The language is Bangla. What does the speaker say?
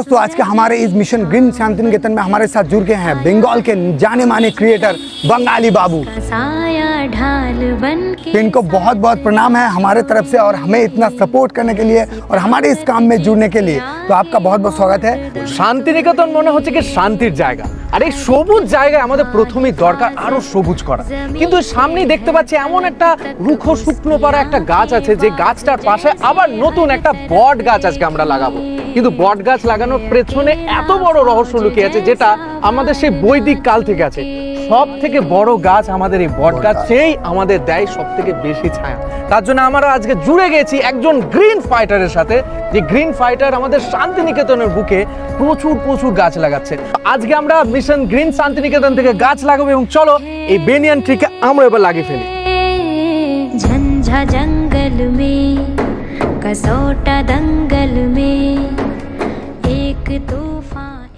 दोस्तों आज के हमारे इस मिशन ग्रीन शांति निकेतन में हमारे साथ जुड़ गए हैं बंगाल के जाने माने क्रिएटर बंगाली बाबू। तो इनको बहुत बहुत प्रणाम है हमारे तरफ से और हमें इतना सपोर्ट करने के लिए और हमारे इस काम में जुड़ने के लिए। तो आपका बहुत बहुत स्वागत है। शांति निकेतन मने होच्छे कि शांतिर जायगा और सबुज जायगाय आमादेर प्रथमेई दरकार आरो सबुज करा। किन्तु सामनेई देखते पाচ্ছি एमन একটা রুক্ষ শুকনো পারা একটা গাছ আছে যে গাছটার পাশে আবার নতুন একটা বট গাছ আজকে আমরা লাগাবো। কিন্তু বট গাছ লাগানোর পেছনে এত বড় রহস্য লুকিয়ে আছে যেটা আমাদের সেই বৈদিক কাল থেকে আছে। সবথেকে বড় গাছ আমাদের এই বট গাছ, সেই আমাদের দেয় সবথেকে বেশি ছায়া। তার জন্য আমরা আজকে জুড়ে গেছি একজন গ্রিন ফাইটারের সাথে, যে গ্রিন ফাইটার আমাদের শান্তিনিকেতনের বুকে প্রচুর প্রচুর গাছ লাগাচ্ছে। আজকে আমরা মিশন গ্রিন শান্তিনিকেতন থেকে গাছ লাগাবো এবং চলো এই বেনিয়ান ট্রিকে আমরা এবার লাগিয়ে ফেলি। झंझा जंगल में कसौटा दंगल में एक तूफान।